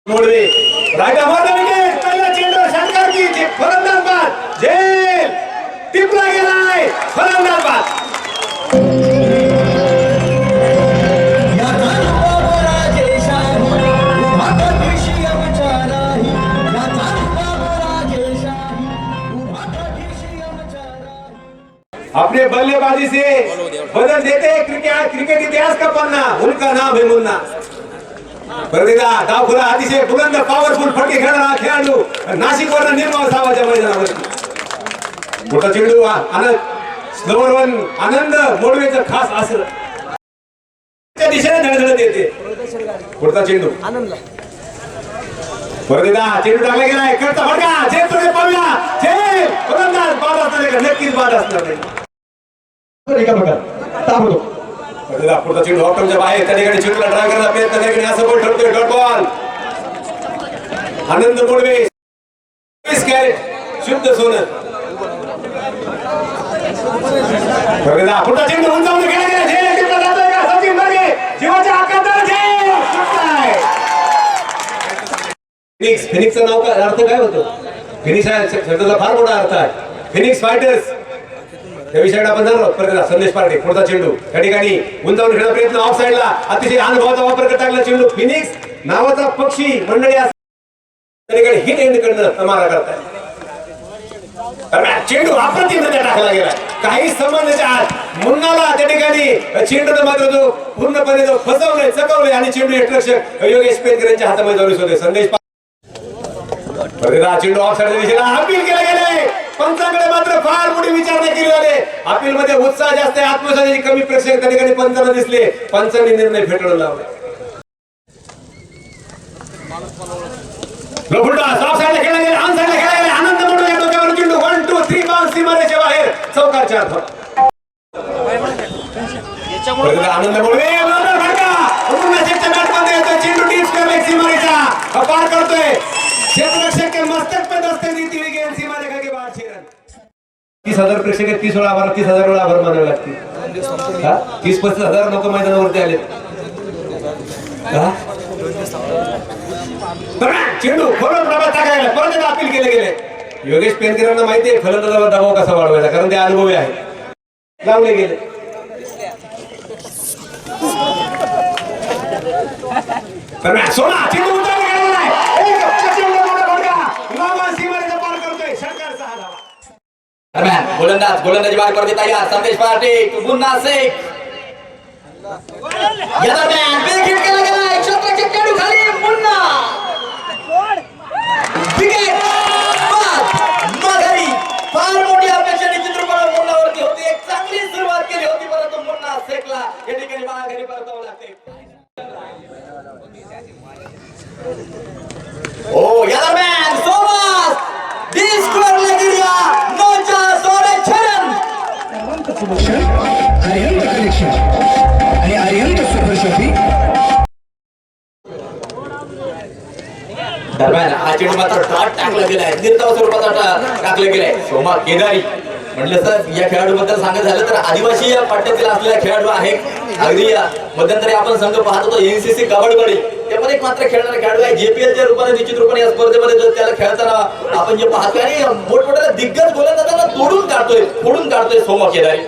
मोडवे राजा मारला विकेट पहिला चेंडू षटकार की फलंदाज बाद झेल टिपला गेलाय फलंदाज बाद अपने बल्लेबाजी से बदल देते क्रिकेट इतिहास का पन्ना उनका नाम है मुन्ना परदेदा धाव खुला अतिशय बुलंद पॉवरफुल फटके खेळणारा खेळाडू नाशिकवरून निर्माण सावाच्या मैदानावर मोठा चेंडू आनंद नंबर 1 आनंद मोडवेचं खास आसर त्या दिशेने धडधडत येते पुढचा चेंडू आनंदला परदेदा चेंडू टाकला गेलाय कडचा फटका झेल तुझे पावला झेल फलंदाज बाद असणार का नक्कीच बाद असणार नाही एका प्रकार ताबडतोब परदेदा पुढचा चेंडू ऑक्टमच्या बाहेर त्या ठिकाणी चेंडूला ड्राइव्ह करण्याचा प्रयत्न करणे असं बोल ठरतोय डॉट बॉल आनंद मोडवे 20 कॅरेट शुद्ध सोनं परदेदा पुढचा चेंडू उंचावून खेळला गेला झेल टिपला जातोय का सचिन बर्गे जीवाच्या आकांताला झेल सुटलाय फिनिक्सचं नाव काय अर्थ काय होतो फिनिक्स हा शब्दाचा फार मोठा अर्थ आहे फिनिक्स फायटर्स त्या विषयाकडे आपण जाणार आहोत परत संदेश पार्टी पुढचा चेंडू त्या ठिकाणी उंचावून खेळण्याचा प्रयत्न ऑफ साइडला अतिशय अनुभवाचा वापर करता टाकला चेंडू फिनिक्स नावाचा पक्षी मंडळी त्या ठिकाणी हिट एंड करणं मारा करताय चेंडू अप्रतिमरित्या टाकला गेला काही संबंधाच्या आत मुन्नाला त्या ठिकाणी चेंडू मात्र जो पूर्णपणे जो फसवले चकवले आणि चेंडू यष्टरक्षक योगेश पेनकर यांच्या हातामध्ये जाऊन होते संदेश परदेदा चेंडू ऑफ साइडच्या दिशेला अपील केले गेले पंचांकडे मात्र फार मोठी विचारणा केली झाले अपील मध्ये उत्साह जास्त आहे आत्मविश्वासाची कमी प्रेक्षक त्या ठिकाणी पंचांना दिसले पंचांनी निर्णय फेटाळून लावला ऑफ साइडला खेळला गेला ऑन साइडला खेळला गेला आनंद मोडवे डोक्यावर चेंडू 1 2 3 बाउन्स सीमारेषेच्या बाहेर चौकार 4 धावा आनंद मोडवे बरोबर फटका पूर्ण सेटच्या बॅटमध्ये येतो चेंडू डीप स्क्वेअर सीमारेषा पार करतोय क्षेत्ररक्षक के मस्तक पे दस्ते देती हुई गेंद सीमा रेखा के बाहर 6 रन 30,000 प्रेक्षक 30 वेळा आभार 30,000 वेळा आभार मानावे लागतील 30-35,000 लोक मैदानावरती आले चेंडू खोलून डबा टाकायला परत अपील केले गेले योगेश पेनकरांना माहिती आहे फलंदाजावर दबाव कसा वाढवायचा कारण ते अनुभवी आहे लावले गेले सोना चेंडू उचलला गेलेला आहे गोलंदाजी बाहेर करते तयार संदेश पार्टी पुन्हा शेख या दरम्यान विकेट केला गेला क्षेत्राच्या चेंडू खाली मुन्ना विकेट बाद माघारी फार मोठी अपेक्षा चित्रपट मुन्नावरती होती एक चांगली सुरुवात केली होती परंतु मुन्ना शेखला या ठिकाणी माघारी परतावं लागते ओ या दरम्यान सोमस स्कोर लगेरिया नोचा सोरे छरन आर्यन कलेक्शन आणि आर्यन सुपर शॉपिंग दरम्यान हा चेंडू मात्र डॉट टाकला गेलाय निर्धाव स्वरूपाचा टाकला गेलाय सोमा केदारी म्हटलं तर या खेळाडूबद्दल सांगायचं झालं तर आदिवासी या पट्ट्यातील असलेला खेळाडू आहे अगदी मध्यंतरी आपण संघ पाहत होतो एनसीसी कबड्डी त्यामध्ये एक मात्र खेळणारा खेळाडू आहे जेपीएलच्या रूपाने निश्चित रूपाने या स्पर्धेमध्ये त्याला खेळताना आपण जे पाहतो आणि मोठमोठ्या दिग्गज गोलंदाजांना फोडून काढतोय सोमा केदारी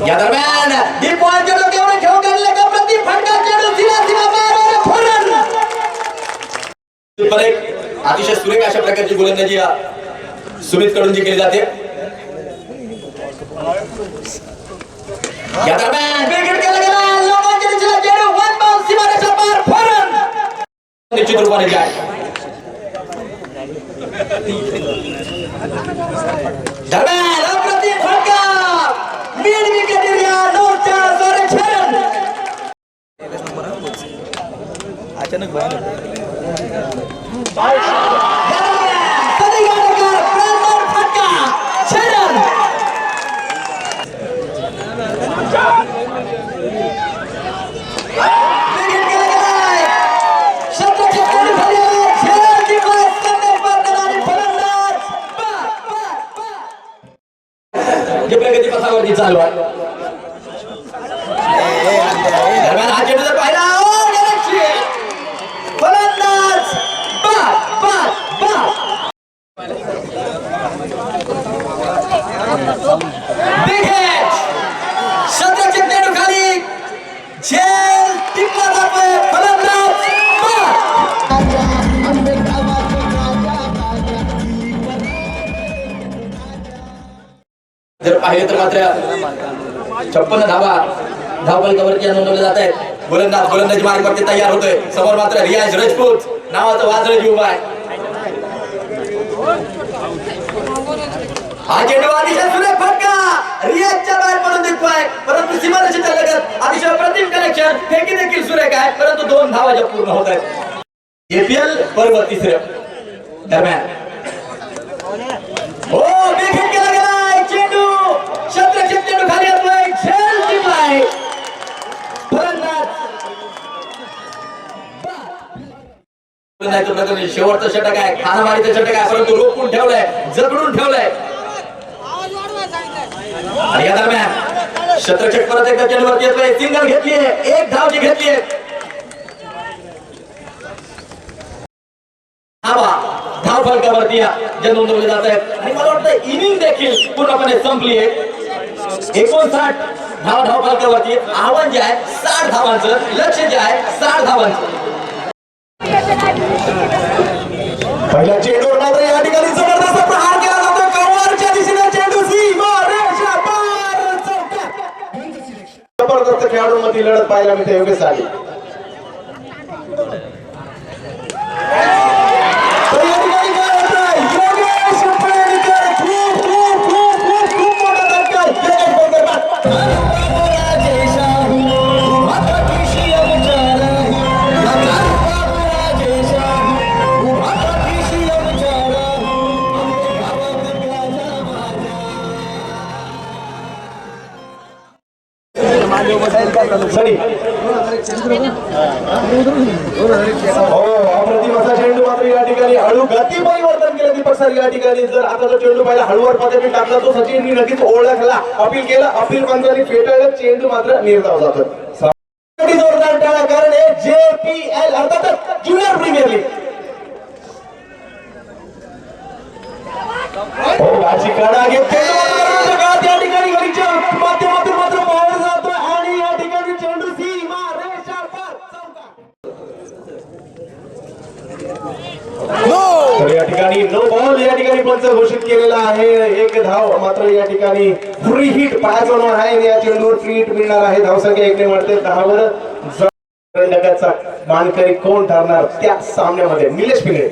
या दरम्यान डीप पॉइंटच्या डोक्यावर खेळून काढले का प्रति फटका चेंडू सीमा बाहेर फरन अतिशय सुरेख अशा प्रकारची गोलंदाजी सुमित कडून जी केली जाते या दरम्यान विकेट केला गेला लोकांच्या दिशेला चेंडू 1 बाउन्स सीमारेषा पार फरन निश्चित रूपाने जाय दरम्यान अप्रतिम फटका मिड विकेट एरिया नोचा सोरे छरन अचानक भयानक प्रगती पथावरती चालू आहे दरम्यान हा चेंडू जर पाहिला जर पाहिले तर मात्र 56 धावा धावफलकावरती नोंदवल्या जात आहेत. गोलंदाजी मार्गावरती तयार होतोय. समोर मात्र रियाज राजपूत नावाचं वादळ उभा आहे. हा चेंडू अतिशय सुरेख फटका रियाजच्या बाहेर पडून दिसतोय, परंतु सीमारेषेच्या लगत अतिशय प्रतिम कनेक्शन फेकी देखील सुरेख आहे, परंतु 2 धावा ज्या पूर्ण होत आहेत. एपीएल पर्व तिसऱ्या दरम्यान हो बेखेट केला गेलाय चेंडू शत्रक्षेप चेंडू खाली येतोय. झेल टिपलाय शेवटचं षटक आहे. खानामारीचं षटक आहे, परंतु रोखून ठेवलंय, जगडून ठेवलंय. आणि या दरम्यान शत्रक्षेप परत एकदा चेंडूवरती येतोय. सिंगल घेतलीये, 1 धाव जी घेतलीये. धाव फलकावरती जे नोंदवले जात आहेत आणि मला वाटतं इनिंग देखील पूर्णपणे संपली आहे. 59 धाव फलकावरती आव्हान जे आहे 60 धावांचं, लक्ष्य जे आहे 60 धावांचं. पहिल्या चेंडूवर मात्र या ठिकाणी जबरदस्त प्रहार केला जातो. कव्हरच्या दिशेने चेंडू सीमारेषा पार चौकार. जबरदस्त खेळाडूंमध्ये लढत पाहायला मिळते. योगेश आली अप्रतिम असा चेंडू मात्र या ठिकाणी हळू गती परिवर्तन केलं दीपक सर या ठिकाणी. जर आता जो चेंडू पहिला हळूवर पद्धतीने टाकला तो सचिननी नक्कीच ओळखला, अपील केलं, अपील पंचांनी फेटाळलं, चेंडू मात्र निर्धाव जातो. जोरदार टाळा, कारण हे JPL अर्थातच ज्युनियर प्रीमियर लीग. काढा घेत या ठिकाणी गलीच्या माध्यमातून मात्र बाहेर जातो आणि या ठिकाणी चेंडू सीमारेषा पार चौकार. या ठिकाणी नो बॉल या ठिकाणी पंच घोषित केलेला आहे. 1 धाव मात्र या ठिकाणी फ्री हिट पाहायचं आहे. या चेंडूवर फ्री हिट मिळणार आहे. धावसंख्या 1 ने वाढते 10 वर. मानकरी कोण ठरणार त्या सामन्यामध्ये? निलेश पिंगळे.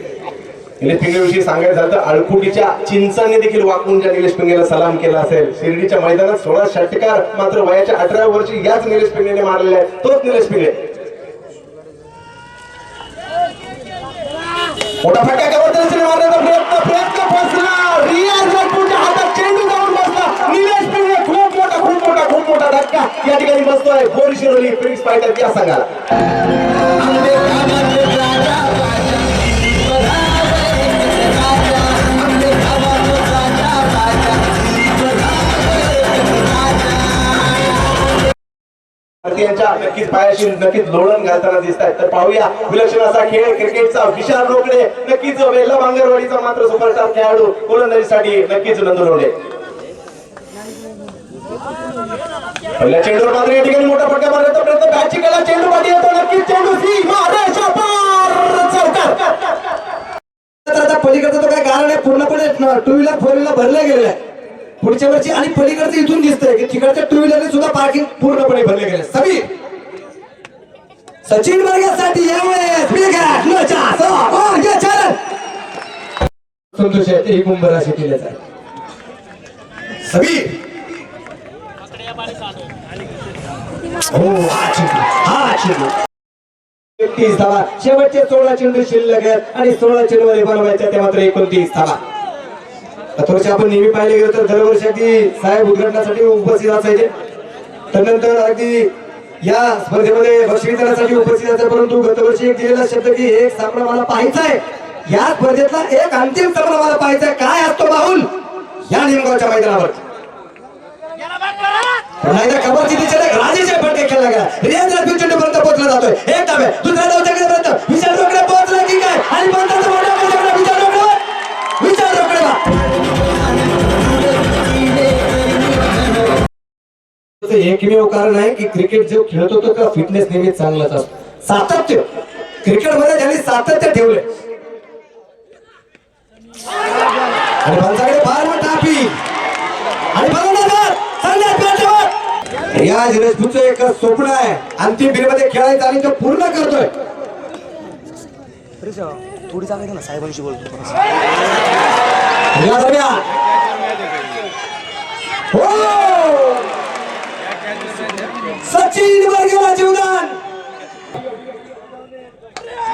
निलेश पिंगळेविषयी सांगायचं झालं तर अळकुटीच्या चिंचाने देखील वाकून ज्या निलेश पिंगळेला सलाम केला असेल. शिर्डीच्या मैदानात 16 षटकार मात्र वयाच्या 18व्या वर्षी याच निलेश पिंगळेने मारलेले आहेत. तोच निलेश पिंगळे. मोठा फटका कव्हरच्या मारण्याचा प्रयत्न फसला. रियाज राजपूतच्या हातात चेंडू जाऊन बसला. निलेश पिंगळे खूप मोठा धक्का या ठिकाणी बसतोय. बोरी शिरोली फिनिक्स फायटर या संघाला. भारतीयांच्या नक्कीच पायाशी नक्कीच लोळण घालताना दिसत आहेत. तर पाहूया विलक्षण असा खेळ क्रिकेटचा. विशाल रोकडे नक्कीच वेल्ला बांगरवाडीचा मात्र सुपरस्टार खेळाडू गोलंदाजीसाठी नक्कीच नंदुरवले. पहिल्या चेंडूवर मात्र या ठिकाणी मोठा फटका मारण्याचा प्रयत्न बॅटची केला. चेंडू पाठी येतो. नक्कीच चेंडू सीमारेषा पार चौकार. पलीकडचं तो काय कारण आहे, पूर्णपणे 2 व्हीलर 4 व्हीलर भरले गेलेलं आहे पुढच्या वर्षी. आणि पलीकडचं इथून दिसतंय की तिकडच्या 2 व्हीलरने सुद्धा पार्किंग पूर्णपणे भरले गेले. समीर सचिन वर्गासाठी यावेळेस संतोष आहे तेही मुंबईला शिकलेच आहे. समीर हा चेंडू 30 धावा. शेवटचे 16 चेंडू शिल्लक आहेत आणि 16 चेंडू मध्ये बनवायचे ते मात्र 29 धावा. थोडेसे आपण नेहमी पाहिले गेलो तर दरवर्षी अगदी साहेब उद्घाटनासाठी उपस्थित असायचे. त्यानंतर अगदी या स्पर्धेमध्ये बक्षीस देण्यासाठी उपस्थित असायचे. परंतु गतवर्षी एक दिलेला शब्द की एक सामना मला पाहायचा आहे, या स्पर्धेतला एक अंतिम सामना मला पाहायचा आहे. काय असतो बाहुल या निमगावच्या मैदानावर? खबरची राजेचे फटके खेळला गेला. रियाज राजपूत चेंडूपर्यंत पोहोचला जातोय. एक धाव आहे. दुसऱ्या धावच्याकडे पर्यंत विशाल रोकडे पोहोचला की काय? आणि पंचाचा मोठा विशाल रोकडे एकमेव कारण आहे की क्रिकेट जो खेळत होतो का फिटनेस नेहमी चांगलाच असतो. सातत्य क्रिकेटमध्ये त्यांनी सातत्य ठेवले. आणि पंचाकडे फार मोठा अपील आणि या राजपूतचं एक स्वप्न आहे अंतिम फेरीमध्ये खेळायचं आणि तो पूर्ण करतोय. थोडी जागा घ्या ना साहेबांशी बोलतो. या दरम्यान हो सचिन वर गेला जीवदान.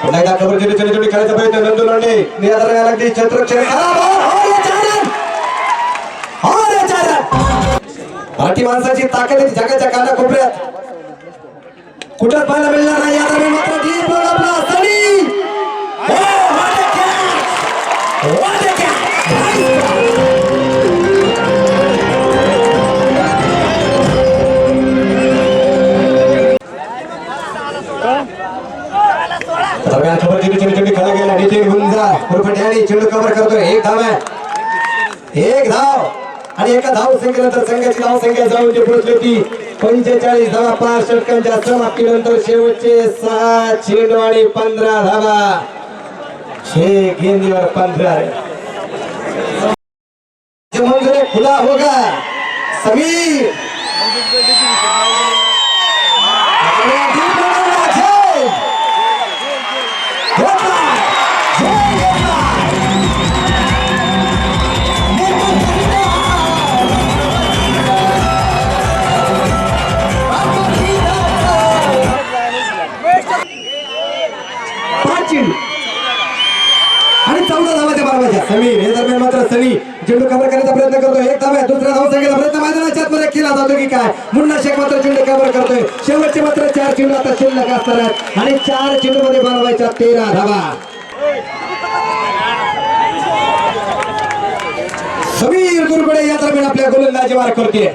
पुन्हा एकदा खबर दिली छोटी छोटी खेळायचा प्रयत्न नंदू लांडे या दरम्यान लागली छत्रक्षण मराठी माणसाची ताकद आहे जगाच्या कानाकोपऱ्यात कुठं पाहायला मिळणार नाही. या दरम्यान मात्र deep ball आपला सनी. Oh, what a catch! What a catch! दरम्यान खबर दिली छोटी छोटी खेळा गेला नितीन गुंजा पुरपट्याने चेंडू कव्हर करतोय. एक धाव आहे एक धाव आणि एका धाव संख्येनंतर संघाची धाव संख्या जाऊन जे पोहोचली होती 45 धावा 5 षटकांच्या समाप्तीनंतर शेवटचे 6 चेंडू आणि 15 धावा 6 गेंदीवर 15 मंजूर खुला होगा समीर आणि 14 धावाच्या बरोबरच्या समीर हे दरम्यान मात्र सनी चेंडू कव्हर करण्याचा प्रयत्न करतोय. एक धाव आहे दुसरा धाव संख्येचा प्रयत्न मैदानाच्या आतमध्ये केला जातो की काय. मुन्ना शेख मात्र चेंडू कव्हर करतोय. शेवटचे मात्र 4 चेंडू आता शिल्लक असणार आहेत आणि 4 चेंडू मध्ये बनवायच्या 13 धावा. समीर दुर्गुडे या दरम्यान आपल्या गोलंदाजी मार करते.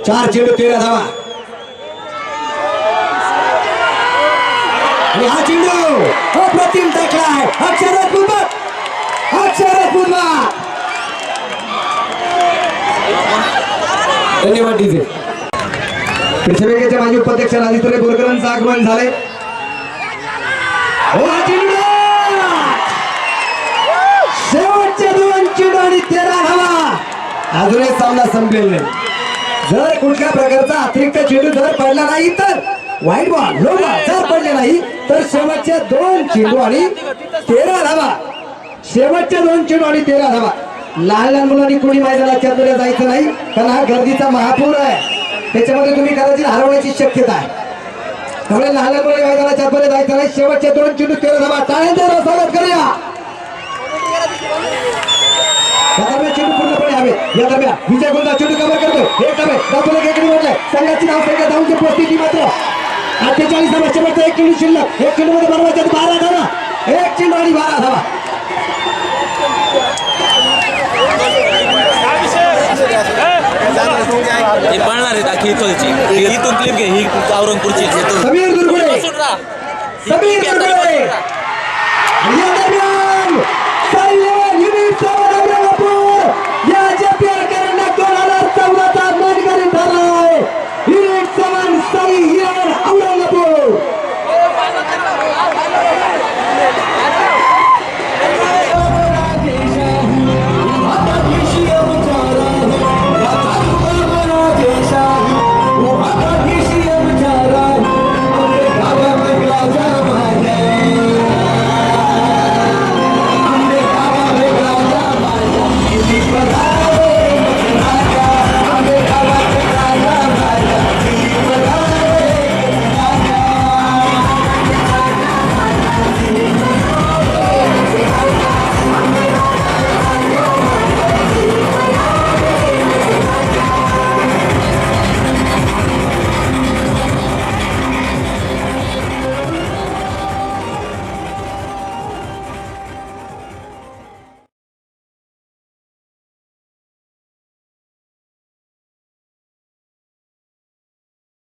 4 चेंडू 13 धावा आणि हा चेंडू अप्रतिम टाकलाय. अक्षरात धन्यवाद डीजे. पृथ्वीच्या माजी उपाध्यक्ष आदित्य बोरकरांचं आगमन झाले. हो हा चेंडू शेवटचे 2 चेंडू आणि 13 धावा. अजूनही सामना संपलेला नाही. जर कुठल्या प्रकारचा अतिरिक्त चेंडू जर पडला नाही तर वाईट बॉल लो बॉल जर पडले नाही तर शेवटचे 2 चेंडू आणि 13 धावा. शेवटचे 2 चेंडू आणि 13 धावा. लहान लहान मुलांनी कोणी मैदानाच्या आतमध्ये जायचं नाही कारण हा गर्दीचा महापूर आहे. त्याच्यामध्ये तुम्ही कदाचित हरवण्याची शक्यता आहे. त्यामुळे लहान लहान मुलांनी मैदानाच्या आतमध्ये जायचं नाही. शेवटचे 2 चेंडू 13 धावा. टाळ्यांचं स्वागत करूया. चेंडू पूर्णपणे हवे. या दरम्यान विजय गोंदा चेंडू कव्हर करतो. एक धावे दाखवलं एक निवडलाय. संघाची धाव संख्या धावची उपस्थिती मात्र 48 धावा. शेवटचा 1 चेंडू शिल्लक. 1 चेंडू मध्ये बनवायचे 12 धावा. 1 चेंडू आणि 12 धावा. पळणार आहे दाखी इथून क्लिप घे ही औरंगपूरची समीर दुर्गुडे